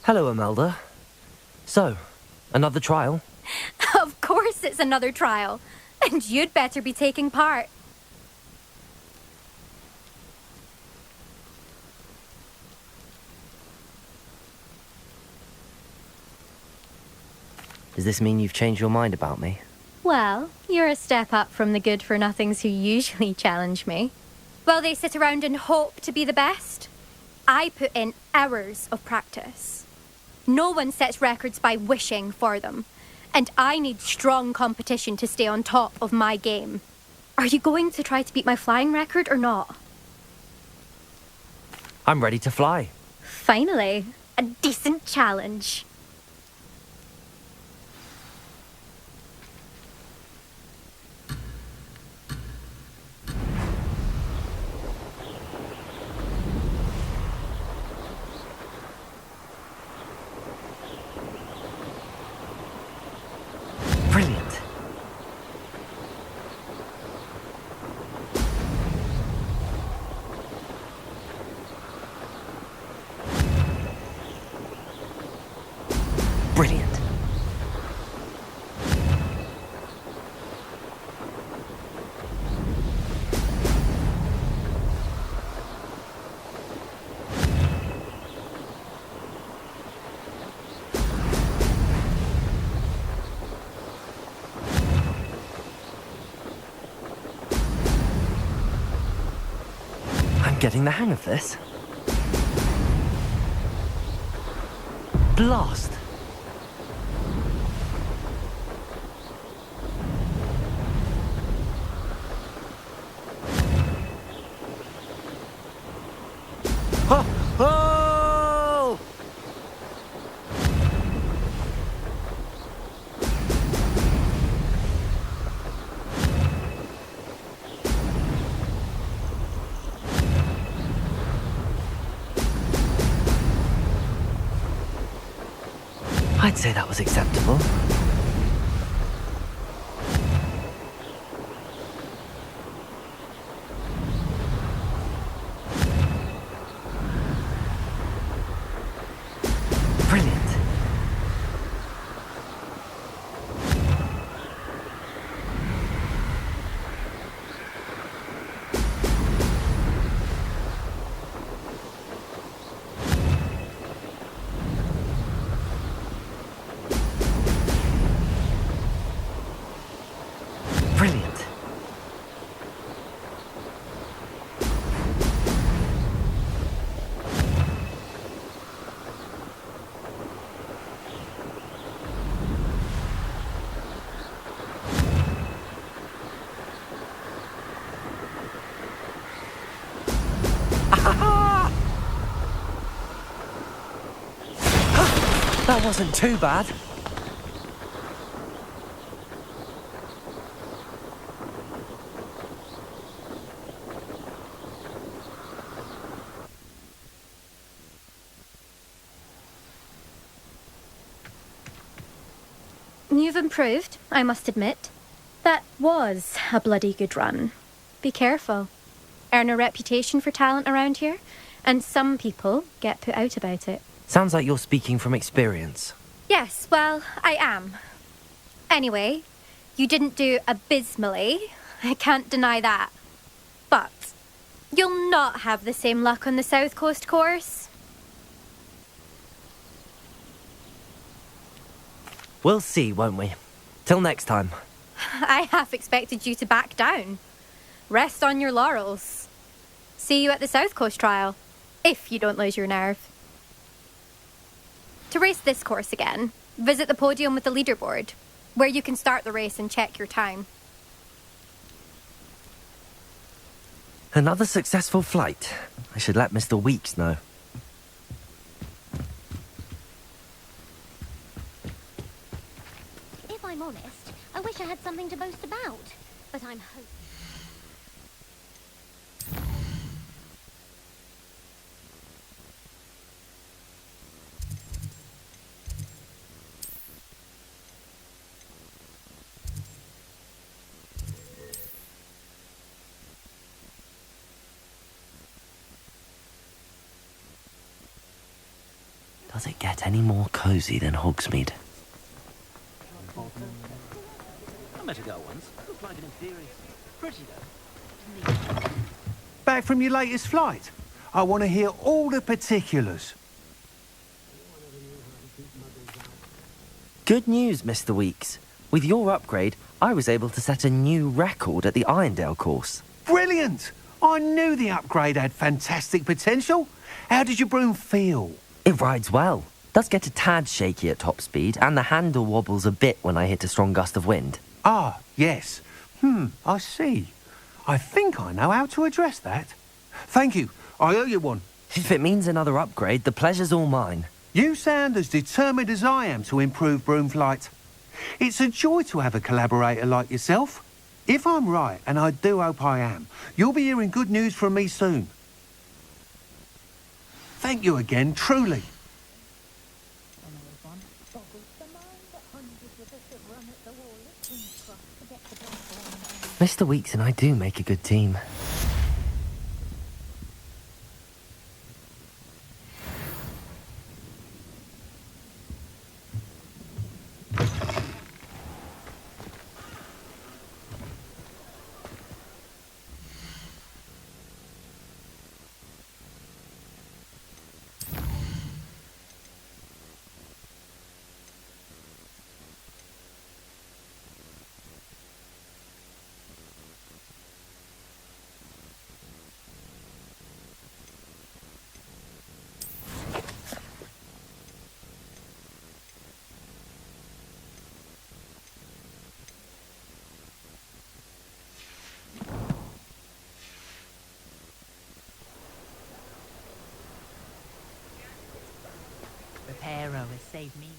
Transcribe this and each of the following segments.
Hello, Imelda. So, another trial? Of course it's another trial. And you'd better be taking part. Does this mean you've changed your mind about me? Well, you're a step up from the good-for-nothings who usually challenge me. While they sit around and hope to be the best, I put in hours of practice. No one sets records by wishing for them, and I need strong competition to stay on top of my game. Are you going to try to beat my flying record or not? I'm ready to fly. Finally, a decent challenge. Brilliant. Brilliant. I'm getting the hang of this. Blast! Oh! Oh! I'd say that was acceptable. Brilliant. Brilliant. Ah! That wasn't too bad. You've improved, I must admit. That was a bloody good run. Be careful. Earn a reputation for talent around here, and some people get put out about it. Sounds like you're speaking from experience. Yes, well, I am. Anyway, you didn't do abysmally. I can't deny that. But you'll not have the same luck on the South Coast course. We'll see, won't we? Till next time. I half expected you to back down. Rest on your laurels. See you at the South Coast trial, if you don't lose your nerve. To race this course again, visit the podium with the leaderboard, where you can start the race and check your time. Another successful flight. I should let Mr. Weeks know. If I'm honest, I wish I had something to boast about. But I'm hoping. Does it get any more cosy than Hogsmeade? I met a girl once. Looked like an inferior. Pretty though. Back from your latest flight? I want to hear all the particulars. Good news, Mr. Weeks. With your upgrade, I was able to set a new record at the Irondale course. Brilliant! I knew the upgrade had fantastic potential. How did your broom feel? It rides well. Does get a tad shaky at top speed, and the handle wobbles a bit when I hit a strong gust of wind. Ah, yes. I see. I think I know how to address that. Thank you. I owe you one. If it means another upgrade, the pleasure's all mine. You sound as determined as I am to improve broom flight. It's a joy to have a collaborator like yourself. If I'm right, and I do hope I am, you'll be hearing good news from me soon. Thank you again, truly. Mr. Weeks and I do make a good team. Reparo has saved me.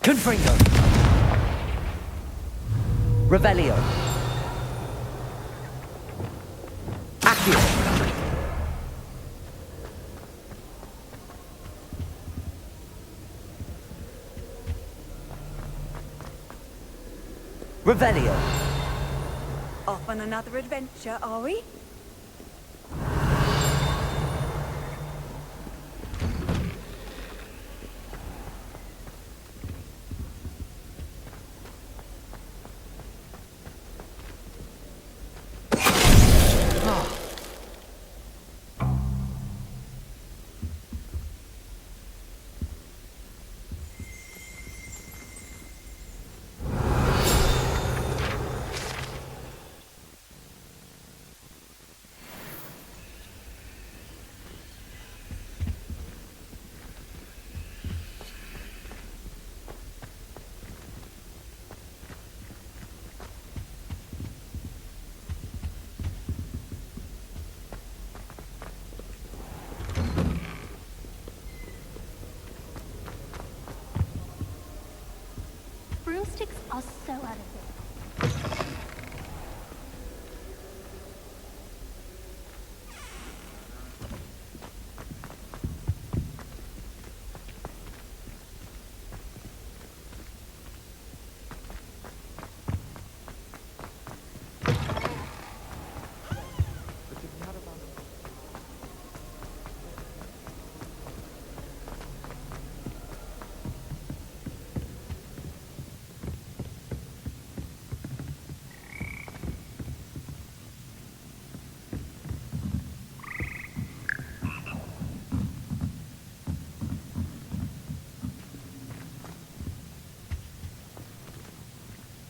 Confringo. Revelio. Accio. Revelio. Off on another adventure, are we?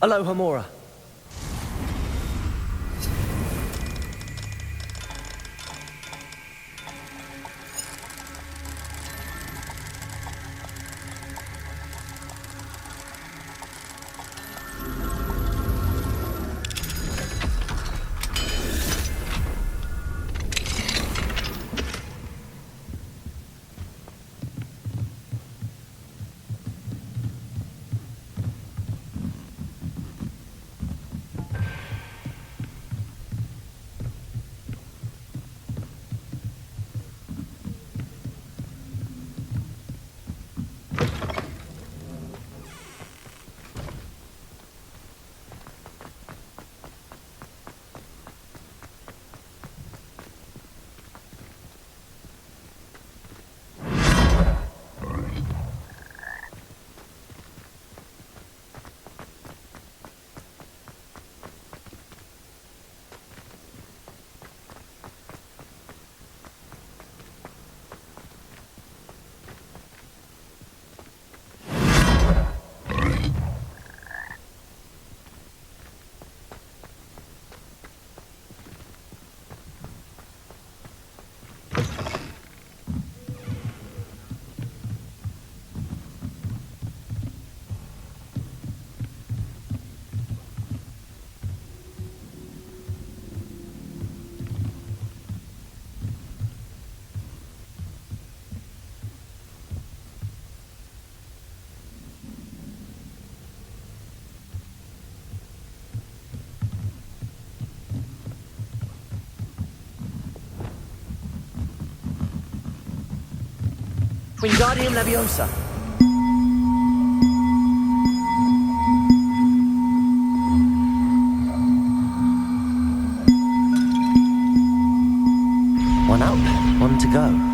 Aloha Mora. Wingardium Leviosa. One up, one to go.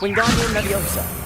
Wingardium Leviosa.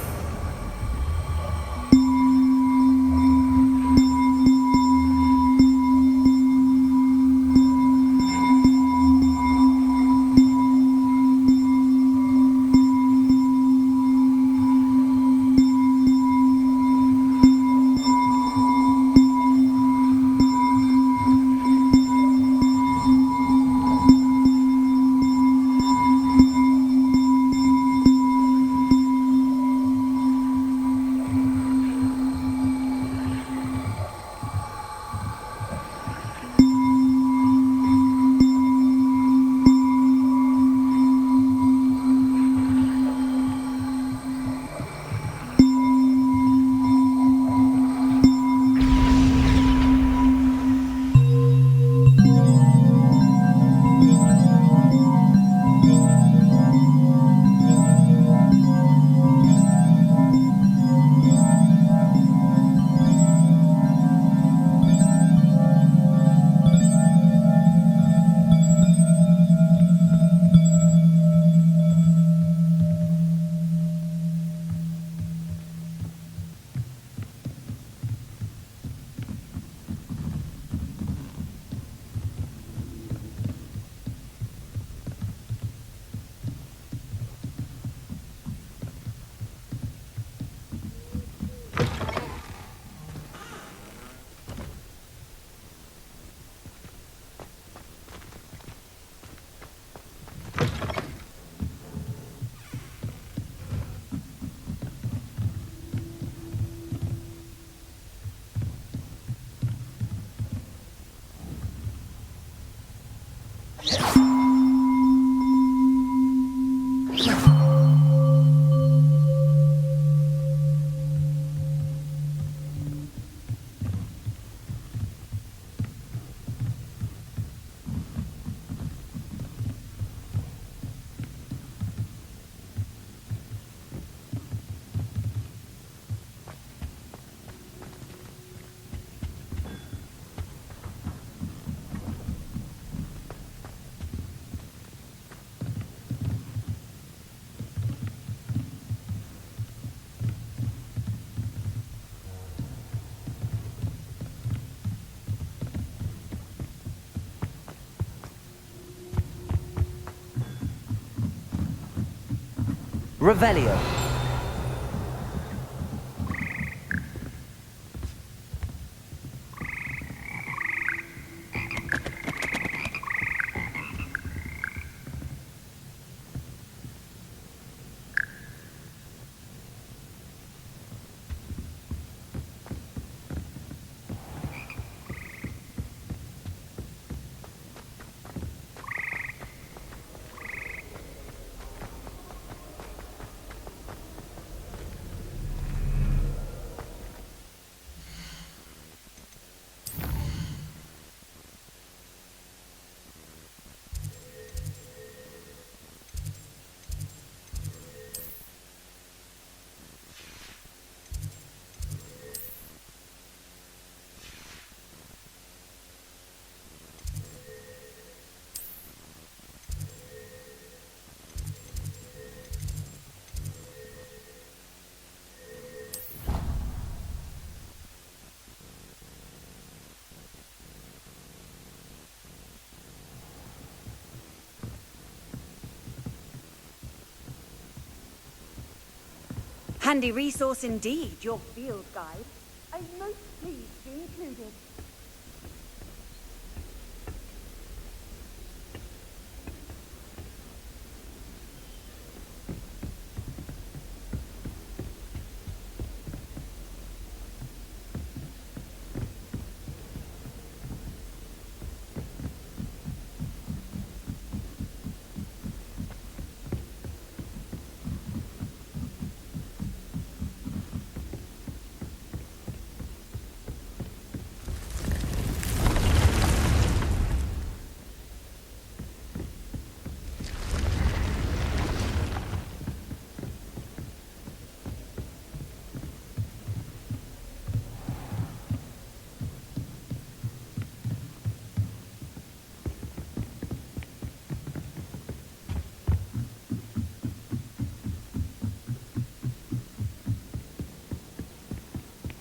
Revelio. Handy resource indeed, your field guide. I'm most pleased to be included.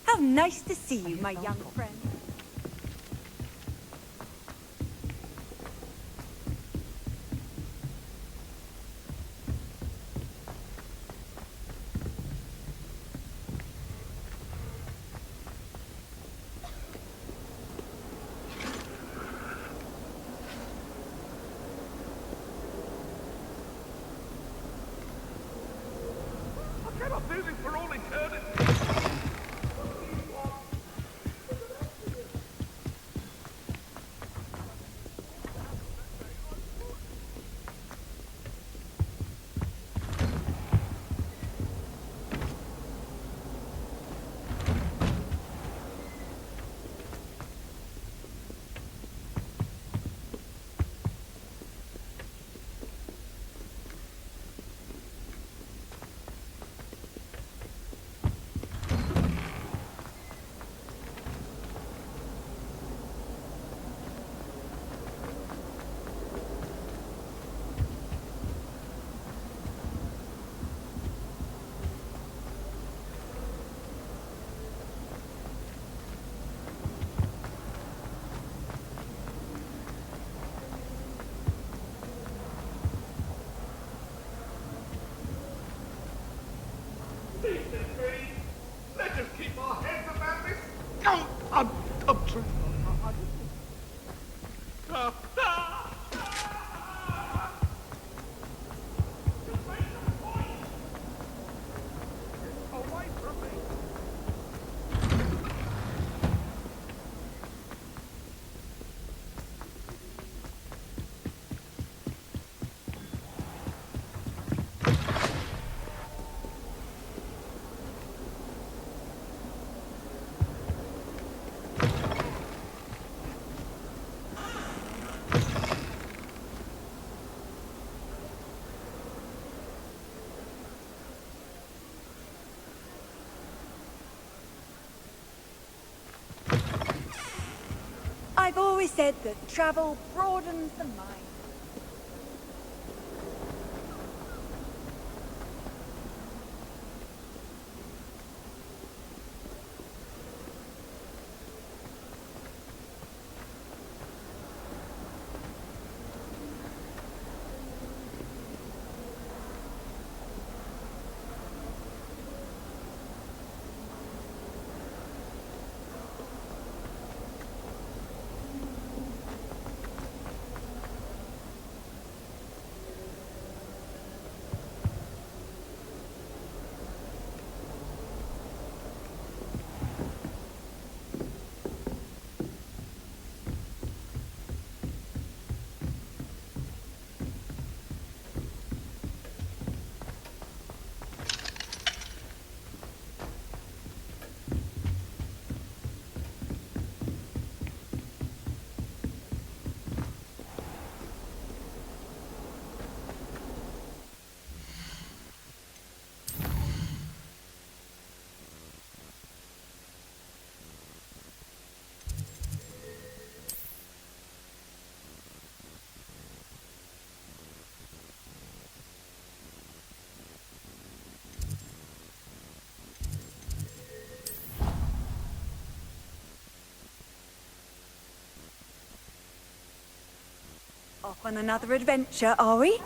How nice to see you, my young friend. I cannot do this for all eternity. Let us keep our heads about this. Oh, I'm trying. Away from me. I've always said that travel broadens the mind. off on another adventure, are we?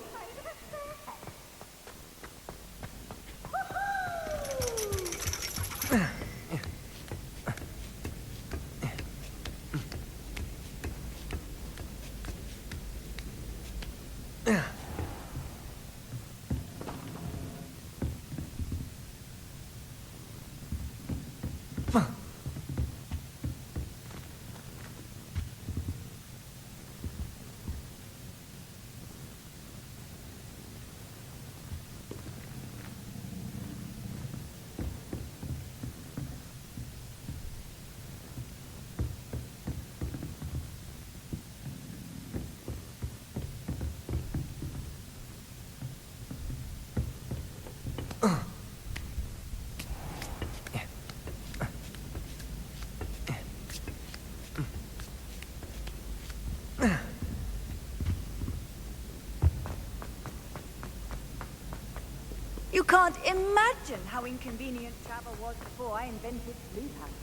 You can't imagine how inconvenient travel was before I invented sleep hackers.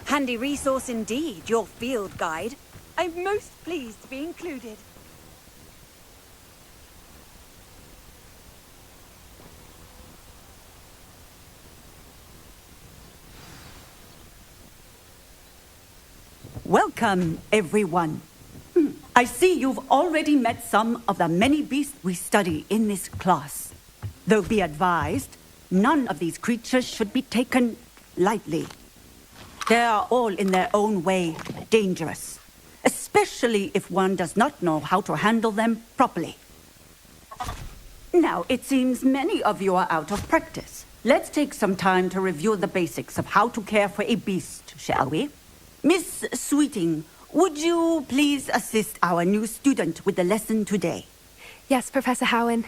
Handy resource indeed, your field guide. I'm most pleased to be included. Welcome, everyone. I see you've already met some of the many beasts we study in this class. Though be advised, none of these creatures should be taken lightly. They are all in their own way dangerous, especially if one does not know how to handle them properly. Now, it seems many of you are out of practice. Let's take some time to review the basics of how to care for a beast, shall we? Miss Sweeting, would you please assist our new student with the lesson today? Yes, Professor Howen.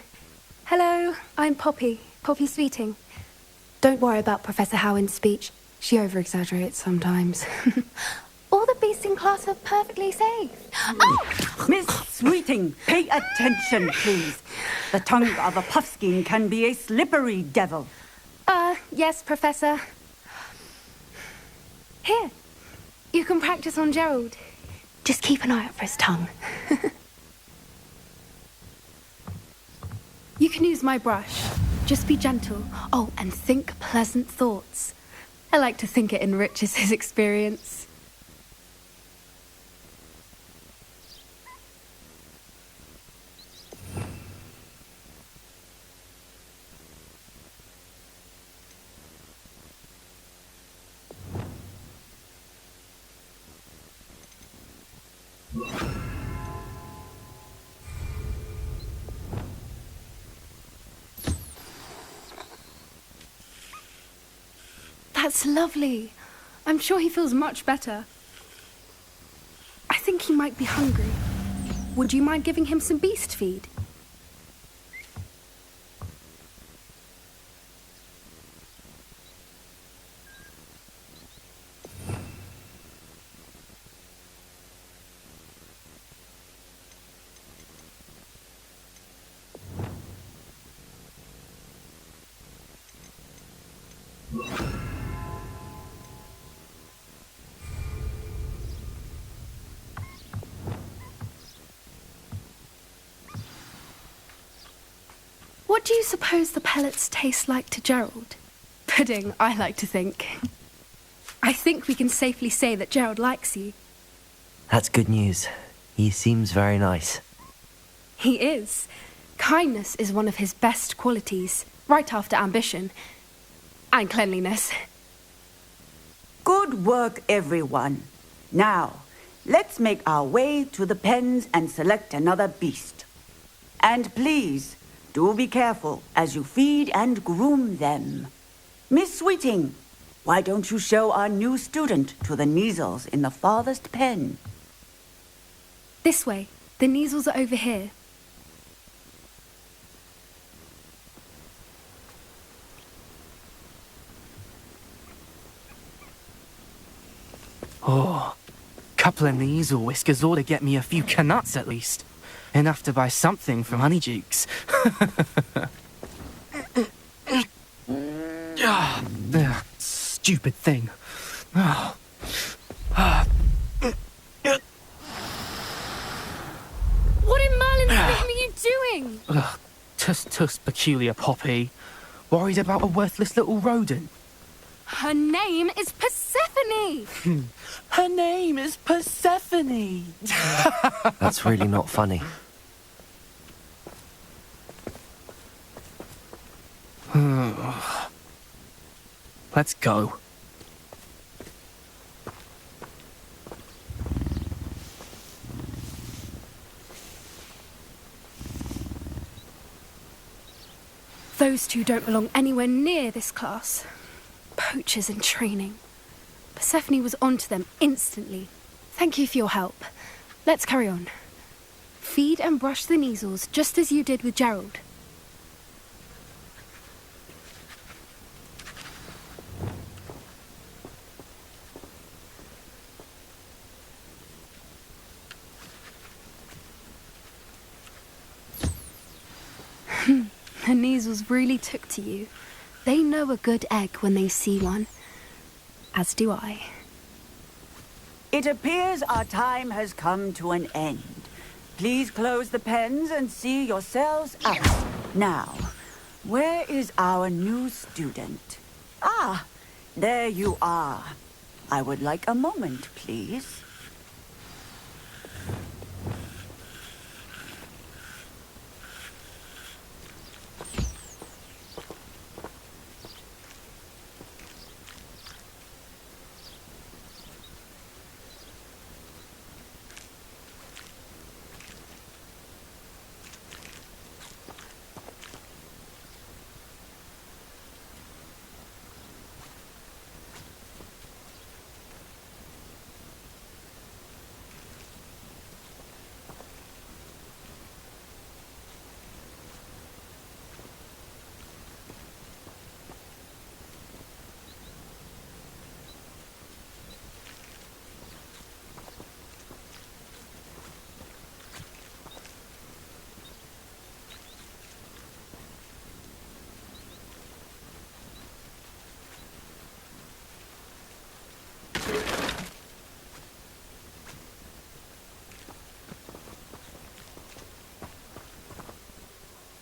Hello, I'm Poppy Sweeting. Don't worry about Professor Howen's speech. She over-exaggerates sometimes. All the beasts in class are perfectly safe. Oh! Miss Sweeting, pay attention, please. The tongue of a puffskein can be a slippery devil. Yes, Professor. Here, you can practice on Gerald. Just keep an eye out for his tongue. You can use my brush. Just be gentle. Oh, and think pleasant thoughts. I like to think it enriches his experience. That's lovely. I'm sure he feels much better. I think he might be hungry. Would you mind giving him some beast feed? What do you suppose the pellets taste like to Gerald? Pudding, I like to think. I think we can safely say that Gerald likes you. That's good news. He seems very nice. He is. Kindness is one of his best qualities, right after ambition. And cleanliness. Good work, everyone. Now, let's make our way to the pens and select another beast. And please, do be careful as you feed and groom them. Miss Sweeting, why don't you show our new student to the Neasels in the farthest pen? This way. The Neasels are over here. Oh, couple of Neasel whiskers ought to get me a few canuts at least. Enough to buy something from Honeydukes. Stupid thing. Oh. What in Merlin's name are you doing? Tuss, peculiar Poppy. Worried about a worthless little rodent. Her name is Persephone! Her name is Persephone! That's really not funny. Let's go. Those two don't belong anywhere near this class. Poachers in training. Persephone was onto them instantly. Thank you for your help. Let's carry on. Feed and brush the Neasels just as you did with Gerald. The Neasels really took to you. They know a good egg when they see one. As do I. It appears our time has come to an end. Please close the pens and see yourselves out. Now, where is our new student? Ah, there you are. I would like a moment, please.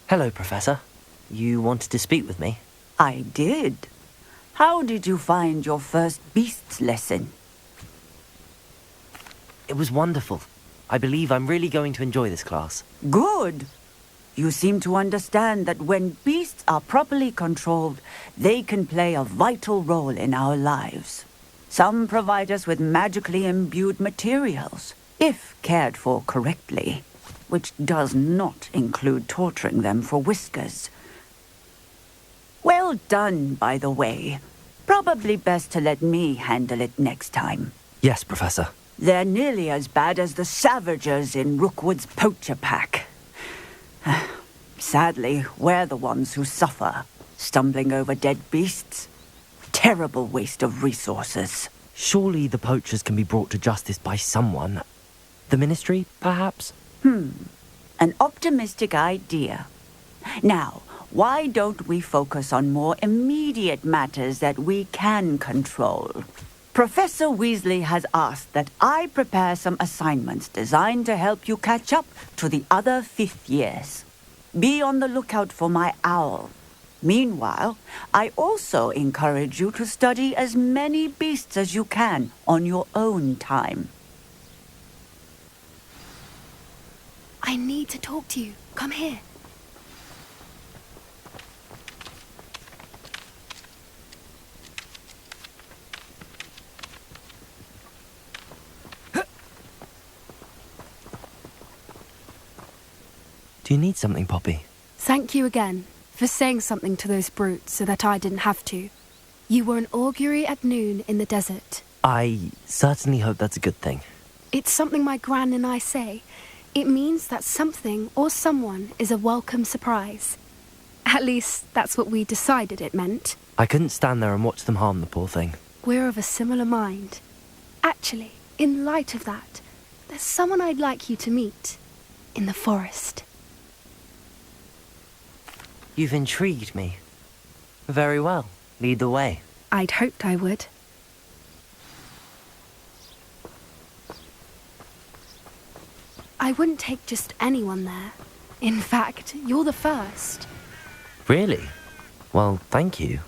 Hello, Professor. You wanted to speak with me? I did. How did you find your first beasts lesson? It was wonderful. I believe I'm really going to enjoy this class. Good. You seem to understand that when beasts are properly controlled, they can play a vital role in our lives. Some provide us with magically imbued materials, if cared for correctly, which does not include torturing them for whiskers. Well done, by the way. Probably best to let me handle it next time. Yes, Professor. They're nearly as bad as the Savagers in Rookwood's poacher pack. Sadly, we're the ones who suffer, stumbling over dead beasts. Terrible waste of resources. Surely the poachers can be brought to justice by someone. The Ministry, perhaps? An optimistic idea. Now, why don't we focus on more immediate matters that we can control? Professor Weasley has asked that I prepare some assignments designed to help you catch up to the other fifth years. Be on the lookout for my owl. Meanwhile, I also encourage you to study as many beasts as you can on your own time. I need to talk to you. Come here. Do you need something, Poppy? Thank you again for saying something to those brutes so that I didn't have to. You were an augury at noon in the desert. I certainly hope that's a good thing. It's something my gran and I say. It means that something or someone is a welcome surprise. At least, that's what we decided it meant. I couldn't stand there and watch them harm the poor thing. We're of a similar mind. Actually, in light of that, there's someone I'd like you to meet. In the forest. You've intrigued me. Very well. Lead the way. I'd hoped I would. I wouldn't take just anyone there. In fact, you're the first. Really? Well, thank you,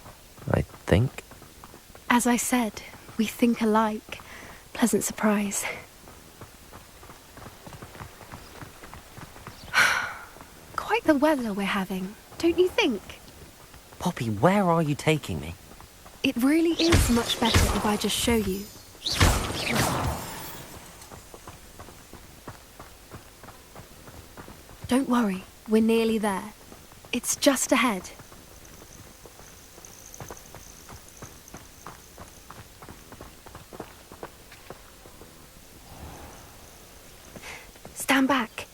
I think. As I said, we think alike. Pleasant surprise. Quite the weather we're having, don't you think? Poppy, where are you taking me? It really is much better if I just show you. Don't worry, we're nearly there. It's just ahead. Stand back.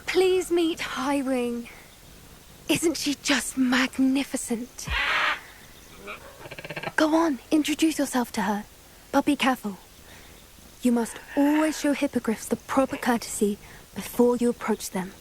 Please meet Highwing. Isn't she just magnificent? Go on, introduce yourself to her. But be careful. You must always show hippogriffs the proper courtesy before you approach them.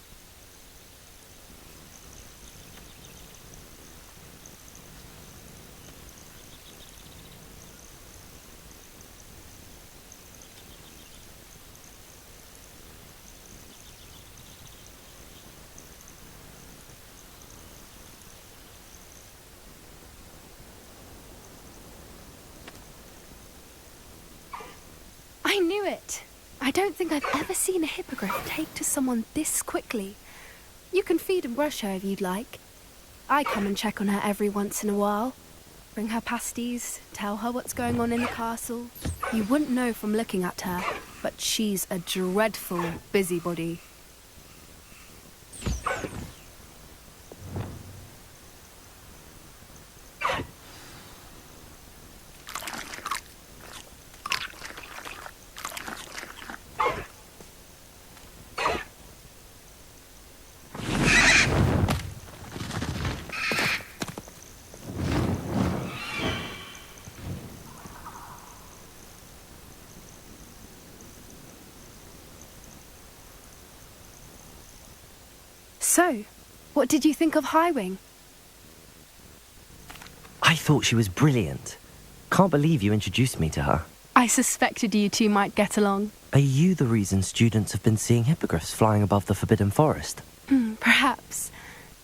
I knew it. I don't think I've ever seen a hippogriff take to someone this quickly. You can feed and brush her if you'd like. I come and check on her every once in a while. Bring her pasties, tell her what's going on in the castle. You wouldn't know from looking at her, but she's a dreadful busybody. So, what did you think of Highwing? I thought she was brilliant. Can't believe you introduced me to her. I suspected you two might get along. Are you the reason students have been seeing hippogriffs flying above the Forbidden Forest? Perhaps.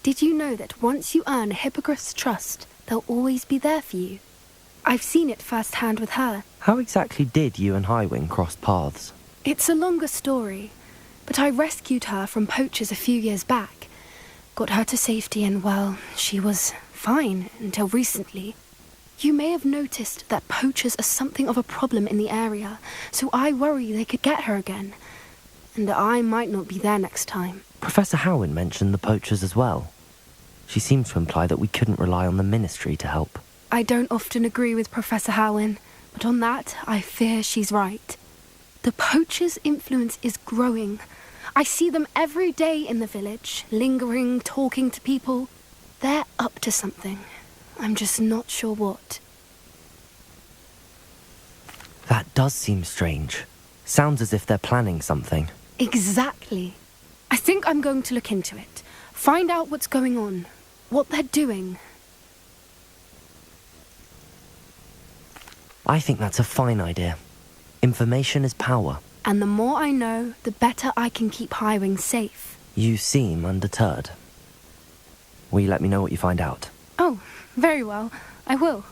Did you know that once you earn a hippogriff's trust, they'll always be there for you? I've seen it firsthand with her. How exactly did you and Highwing cross paths? It's a longer story, but I rescued her from poachers a few years back. Got her to safety and, well, she was fine until recently. You may have noticed that poachers are something of a problem in the area, so I worry they could get her again. And I might not be there next time. Professor Howin mentioned the poachers as well. She seemed to imply that we couldn't rely on the ministry to help. I don't often agree with Professor Howin, but on that, I fear she's right. The poachers' influence is growing. I see them every day in the village, lingering, talking to people. They're up to something. I'm just not sure what. That does seem strange. Sounds as if they're planning something. Exactly. I think I'm going to look into it. Find out what's going on, what they're doing. I think that's a fine idea. Information is power. And the more I know, the better I can keep Highwing safe. You seem undeterred. Will you let me know what you find out? Oh, very well. I will.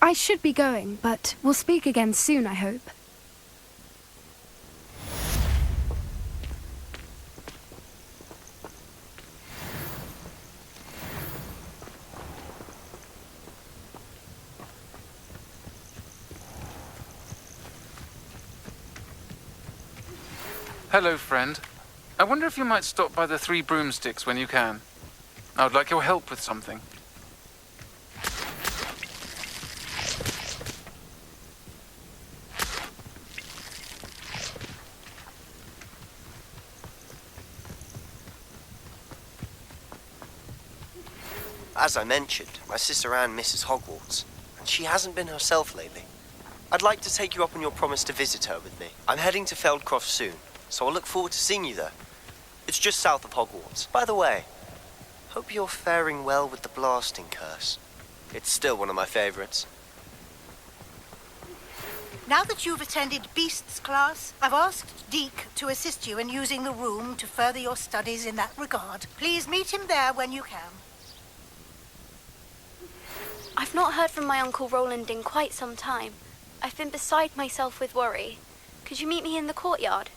I should be going, but we'll speak again soon, I hope. Hello, friend. I wonder if you might stop by the Three Broomsticks when you can. I would like your help with something. As I mentioned, my sister Anne misses Hogwarts, and she hasn't been herself lately. I'd like to take you up on your promise to visit her with me. I'm heading to Feldcroft soon, so I'll look forward to seeing you there. It's just south of Hogwarts. By the way, hope you're faring well with the blasting curse. It's still one of my favorites. Now that you've attended Beasts class, I've asked Deke to assist you in using the room to further your studies in that regard. Please meet him there when you can. I've not heard from my Uncle Roland in quite some time. I've been beside myself with worry. Could you meet me in the courtyard?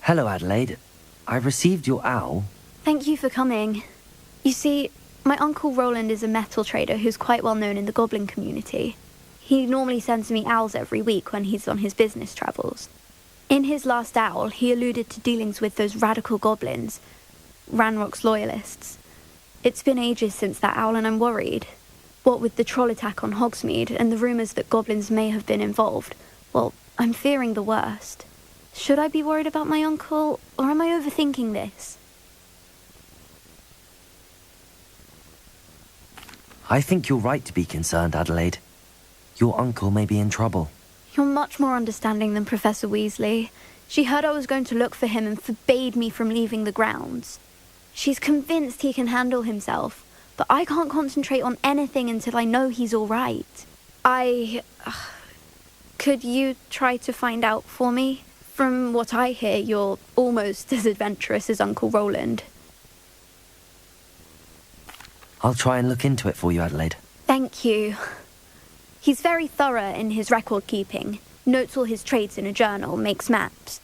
Hello, Adelaide. I received your owl. Thank you for coming. You see, my Uncle Roland is a metal trader who's quite well known in the goblin community. He normally sends me owls every week when he's on his business travels. In his last owl, he alluded to dealings with those radical goblins, Ranrock's loyalists. It's been ages since that owl and I'm worried. What with the troll attack on Hogsmeade and the rumours that goblins may have been involved, well, I'm fearing the worst. Should I be worried about my uncle, or am I overthinking this? I think you're right to be concerned, Adelaide. Your uncle may be in trouble. You're much more understanding than Professor Weasley. She heard I was going to look for him and forbade me from leaving the grounds. She's convinced he can handle himself, but I can't concentrate on anything until I know he's all right. Could you try to find out for me? From what I hear, you're almost as adventurous as Uncle Roland. I'll try and look into it for you, Adelaide. Thank you. He's very thorough in his record keeping, notes all his trades in a journal, makes maps.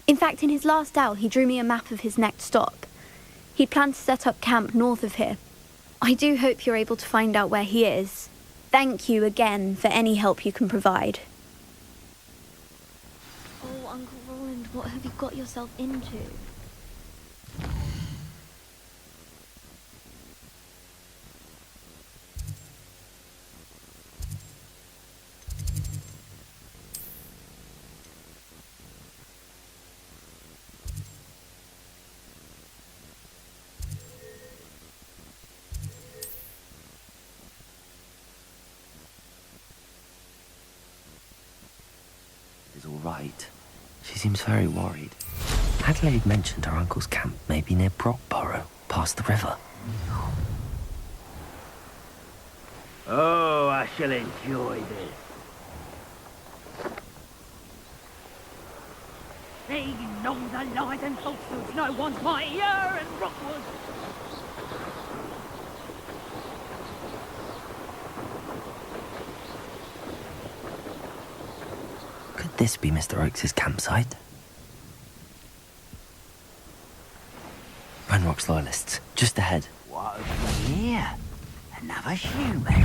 In fact, in his last owl, he drew me a map of his next stop. He'd planned to set up camp north of here. I do hope you're able to find out where he is. Thank you again for any help you can provide. Oh, Uncle Roland, what have you got yourself into? It's all right. She seems very worried. Adelaide mentioned her uncle's camp may be near Brockborough, past the river. Oh, I shall enjoy this. They know the lies and falsehoods no one's mightier and Rockwood. Could this be Mr. Oakes' campsite? Ranrock's loyalists, just ahead. What have we here? Another human.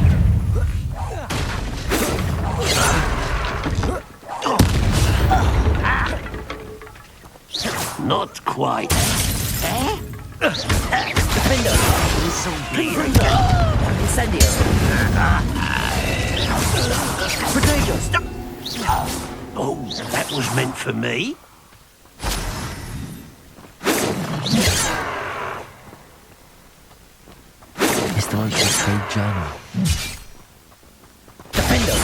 Not quite. Eh? Defender! Incendio! Potato! Stop! Oh, that was meant for me? Mr. Oakes' trade journal. Defender!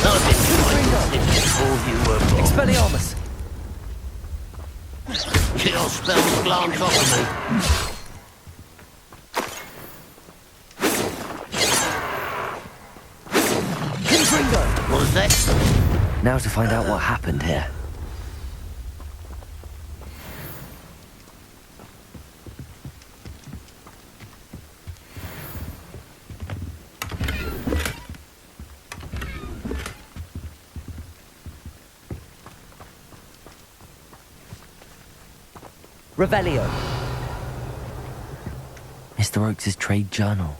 I've been trying to slip before you were born. Expelliarmus! Your spells glance off of me. What was that? Now to find out what happened here. Revelio. Mr. Oakes' trade journal.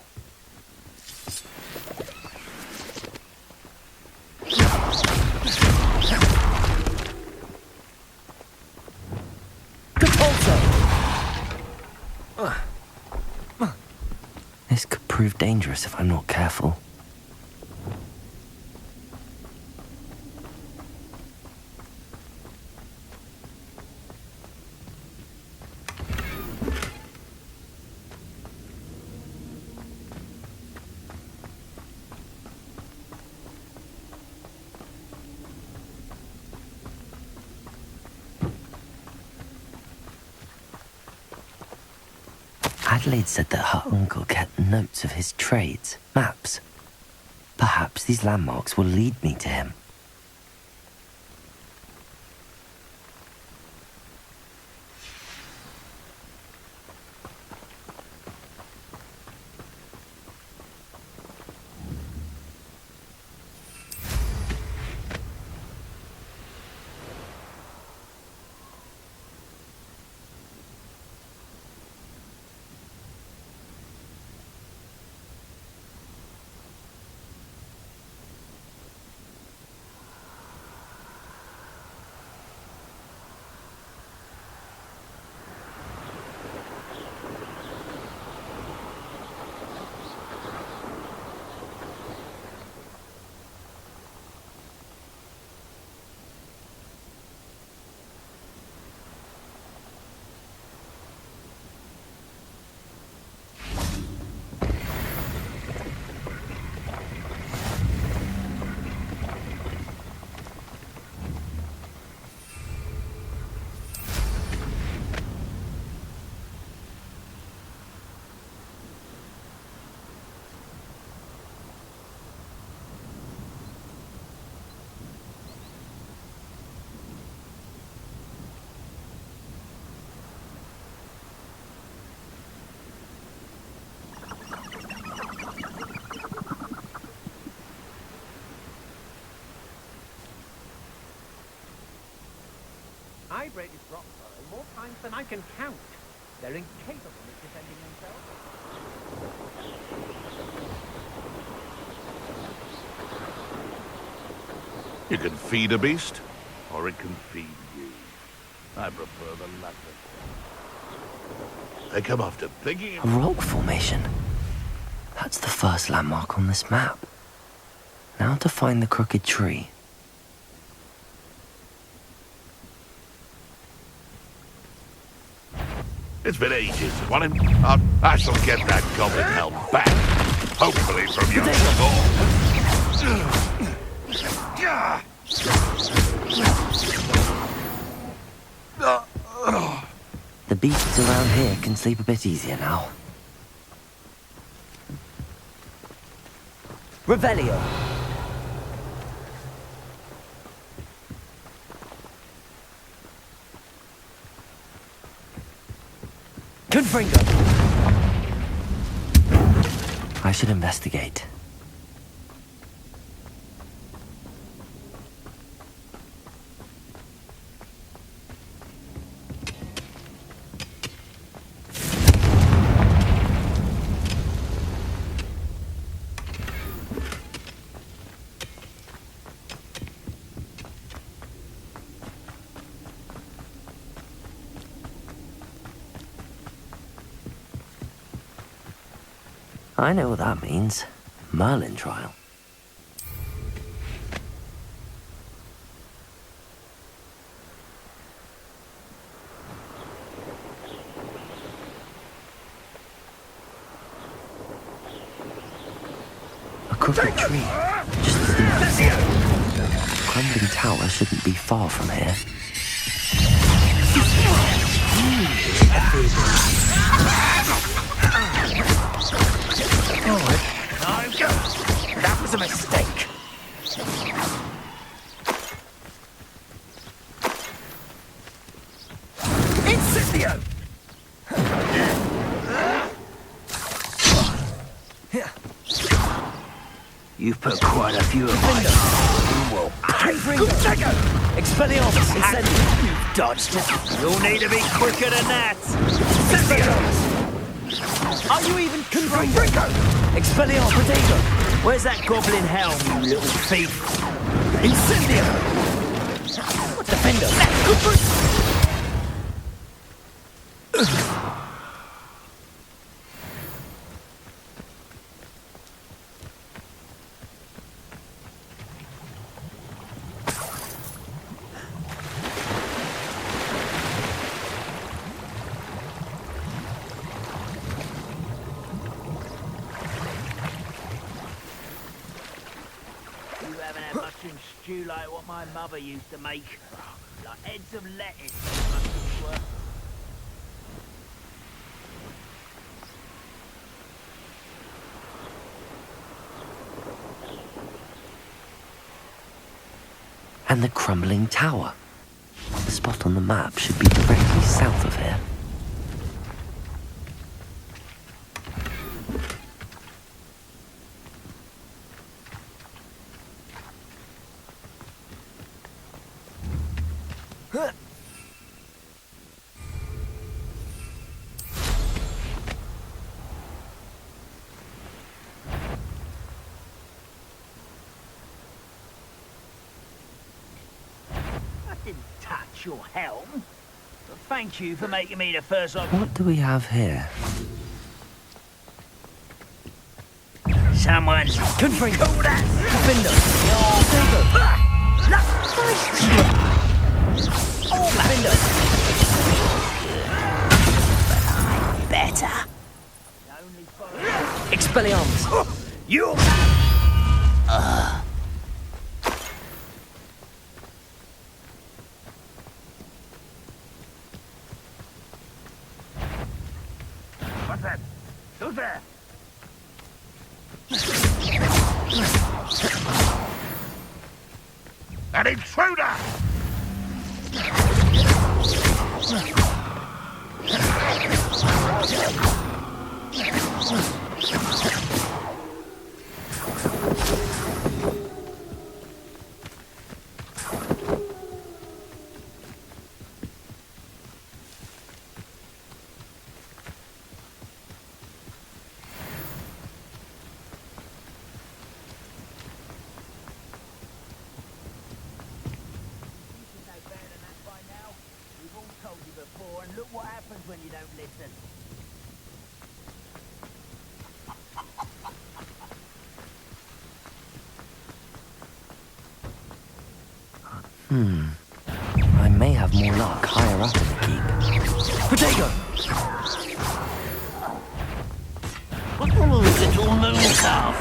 This could prove dangerous if I'm not careful. Adelaide said that her uncle kept notes of his trades, maps. Perhaps these landmarks will lead me to him. I've raided Brockborough more times than I can count. They're incapable of defending themselves. You can feed a beast, or it can feed you. I prefer the latter. I come after thinking... A rock formation. That's the first landmark on this map. Now to find the crooked tree. It's been ages. I shall get that goblin helm back. Hopefully from your store. beasts around here can sleep a bit easier now. Revelio. Confringo. I should investigate. I know what that means. Merlin trial. A crooked tree. Just as the crumbling tower shouldn't be far from here. That was a mistake. Incendio! You've put quite a few of my... Well, Expelliarmus! Incendio! You've dodged it. You'll need to be quicker than that. Are you even Confringo! Expelliarmus! Potato! Where's that goblin helm, you little thief? Incendio! Defender! Stew like what my mother used to make. Like heads of lettuce. And the crumbling tower. The spot on the map should be directly south of here. Your helm. But thank you for making me the first of... What do we have here? Someone's... Confringo! Call that! Defender! Defender! Better! Expelliarmus! You... What's that? Who's there? An intruder! And look what happens when you don't listen. I may have more luck higher up in the keep. Potato! Little moon calf.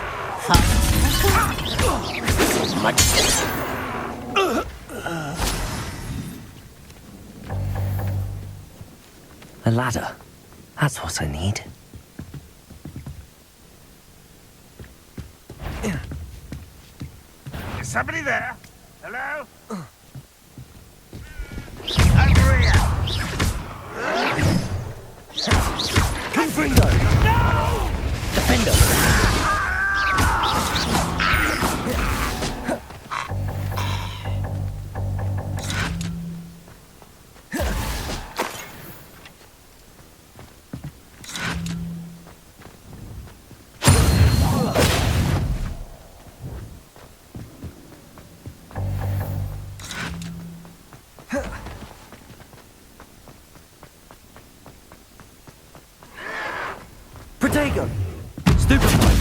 A ladder. That's what I need. Is somebody there? Hello? Over here! Confringo! No! Defender! Protego! Stupefy!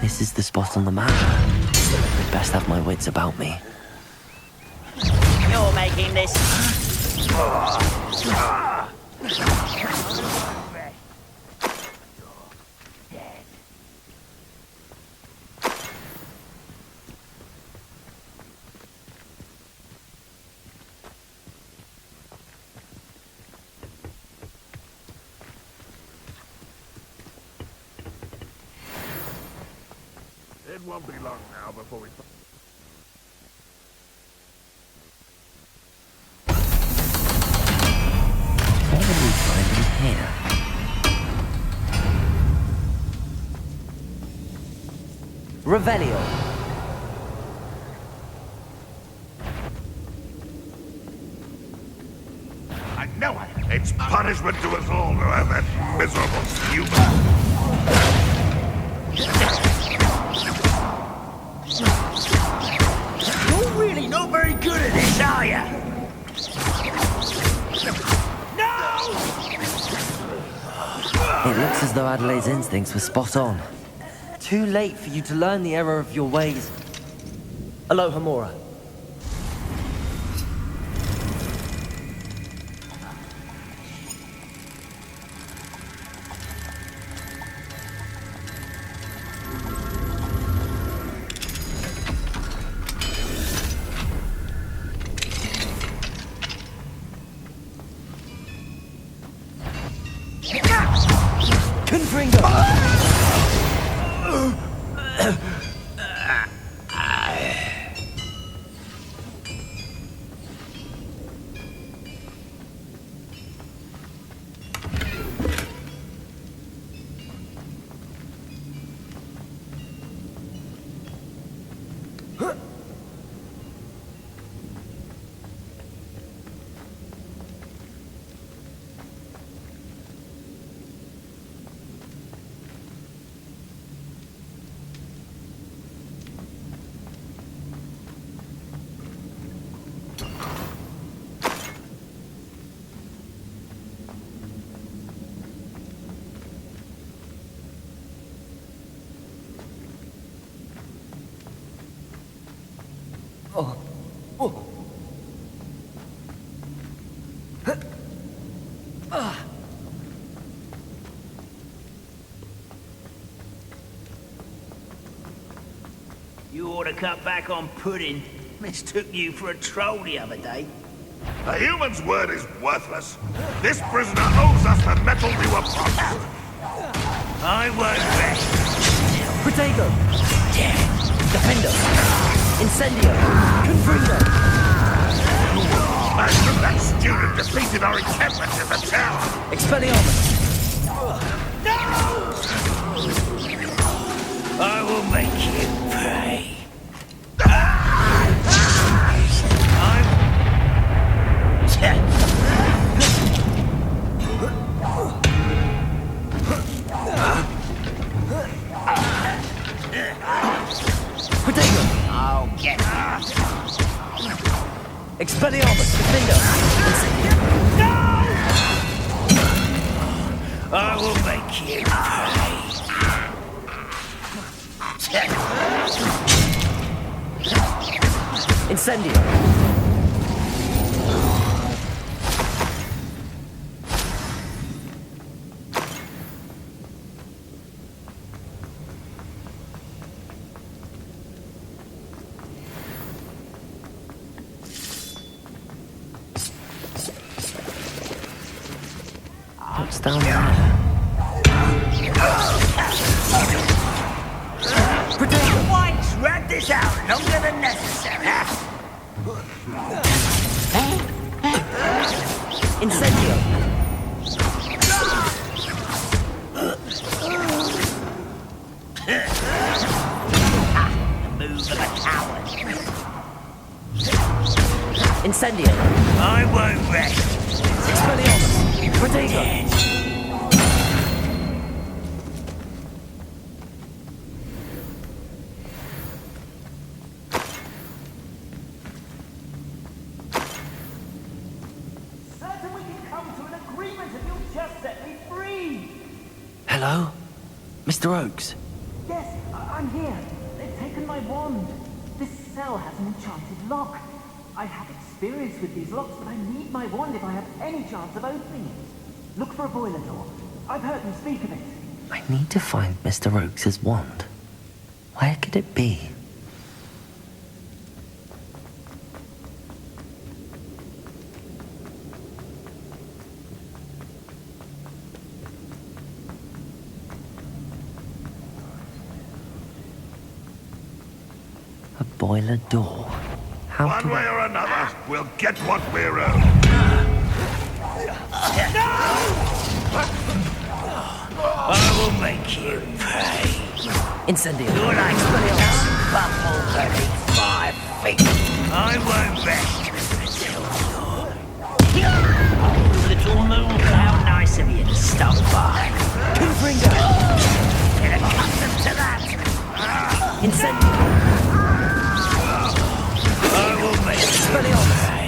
This is the spot on the map. I'd best have my wits about me. You're making this. It won't be long now before we... What will we find in here? Revelio. I know it! It's punishment to us all to have that miserable human. You're really not very good at this, are you? It looks as though Adelaide's instincts were spot on. Too late for you to learn the error of your ways. Aloha Mora. Confringo! You ought to cut back on pudding. Mistook you for a troll the other day. A human's word is worthless. This prisoner owes us the metal we were promised. I won't rest. Protego! Defender! Incendio! Confringo! That student defeated our encampment in the tower. Expelliarmus! I will make you pray. Protego! I'll get you. Expelliarmus! Defender! I will make you pray. Incendio! What's down there? Why drag this out longer than necessary? Incendio! The move of a coward. Incendio! I won't rest! Expelliarmus! Protego! Hello? Mr. Oakes? Yes, I'm here. They've taken my wand. This cell has an enchanted lock. I have experience with these locks, but I need my wand if I have any chance of opening it. Look for a boiler door. I've heard them speak of it. I need to find Mr. Oakes' wand. Where could it be? A boiler door. How One do way I... or another, we'll get what we're owed. I will make you pay. Incendio. You're like bumble beneath 5 feet. I won't rest until you're... Little moon, how nice of you to stop by. Confringo. Get accustomed to that. Incendio. I will make you pay.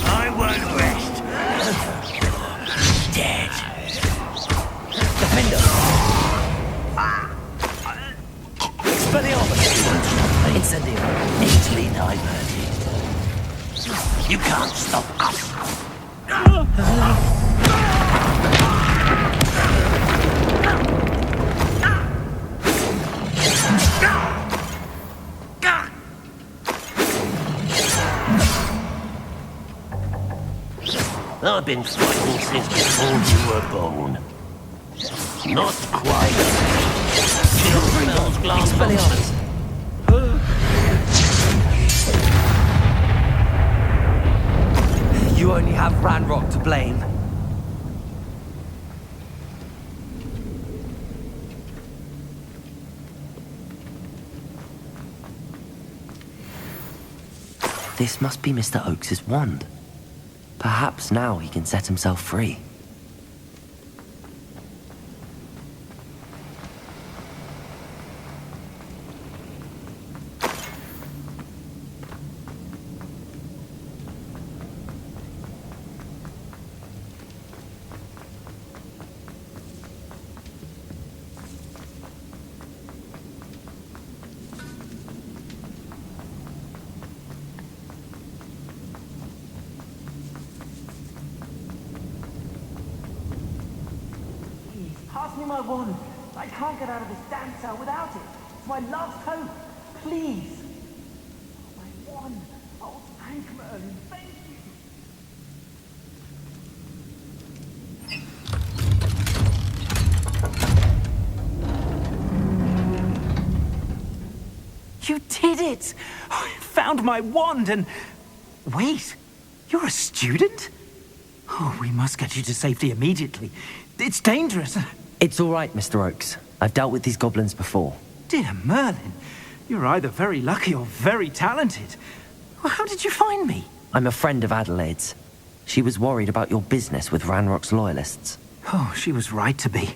I won't rest. Dead. Defender. Expelliarmus. Incendio. Easily diverted. You can't stop us. I've been fighting since before you were born. Not quite. Those glass monsters. You only have Ranrock to blame. This must be Mr. Oakes' wand. Perhaps now he can set himself free. Pass me my wand. I can't get out of this damn cell without it. It's my last hope. Please. My wand. Oh, Ankman, thank you. You did it! I found my wand and... Wait, you're a student? Oh, we must get you to safety immediately. It's dangerous. It's all right, Mr. Oakes. I've dealt with these goblins before. Dear Merlin, you're either very lucky or very talented. Well, how did you find me? I'm a friend of Adelaide's. She was worried about your business with Ranrock's loyalists. Oh, she was right to be.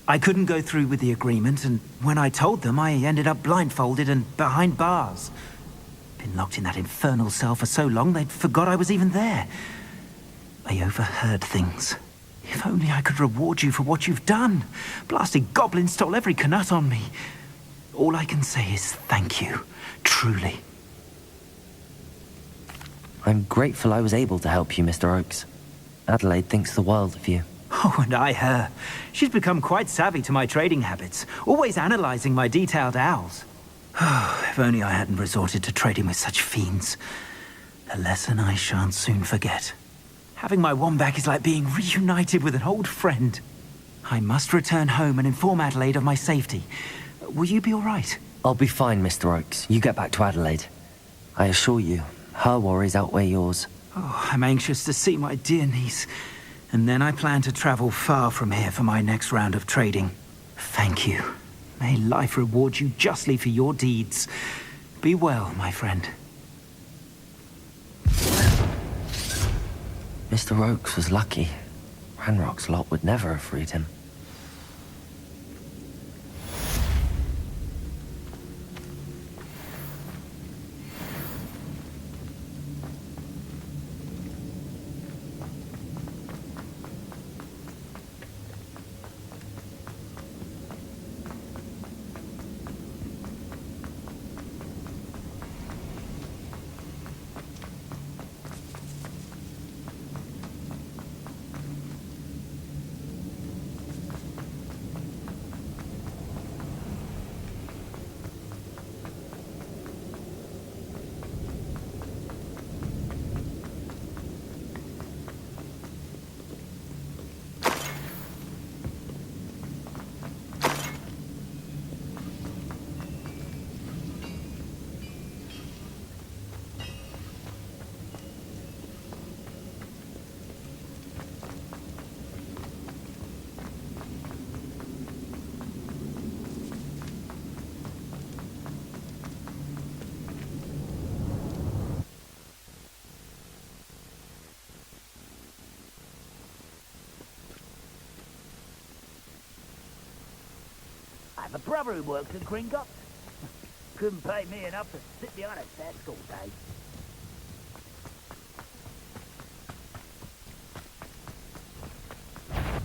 I couldn't go through with the agreement, and when I told them, I ended up blindfolded and behind bars. Been locked in that infernal cell for so long, they'd forgot I was even there. I overheard things. If only I could reward you for what you've done. Blasted goblins stole every Knut on me. All I can say is thank you, truly. I'm grateful I was able to help you, Mr. Oakes. Adelaide thinks the world of you. Oh, and I her. She's become quite savvy to my trading habits, always analysing my detailed owls. Oh, if only I hadn't resorted to trading with such fiends. A lesson I shan't soon forget. Having my wand back is like being reunited with an old friend. I must return home and inform Adelaide of my safety. Will you be all right? I'll be fine, Mr. Oakes. You get back to Adelaide. I assure you, her worries outweigh yours. Oh, I'm anxious to see my dear niece. And then I plan to travel far from here for my next round of trading. Thank you. May life reward you justly for your deeds. Be well, my friend. Mr. Oakes was lucky. Ranrock's lot would never have freed him. I have a brother who works at Gringotts. Couldn't pay me enough to sit behind a desk all day.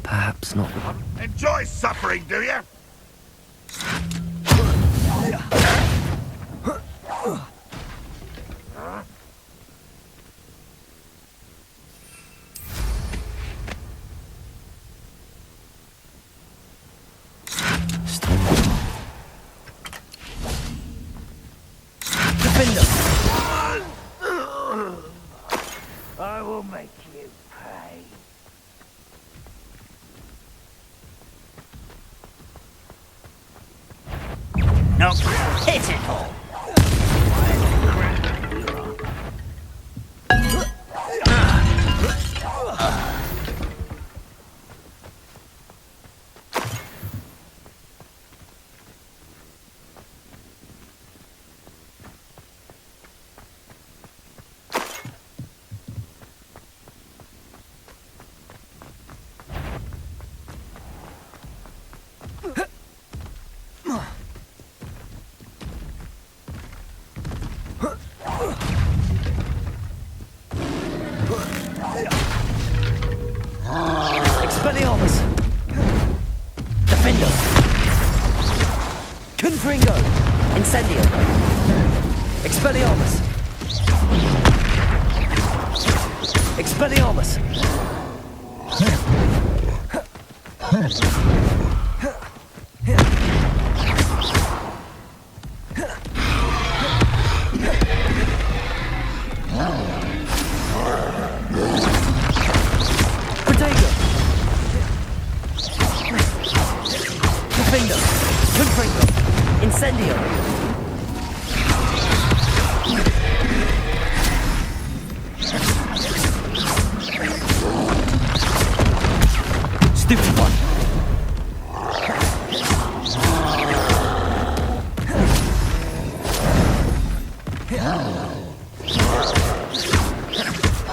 Perhaps not. Enjoy suffering, do you? I will make you pay. No, pitiful. Expelliarmus! Defender! Confringo! Incendio! Expelliarmus! Expelliarmus! Protego! Defender! Confringo! Incendio! Stupid one!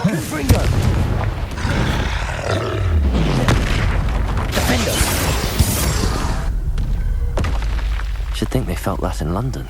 Confringo! Defender! Should think they felt that in London.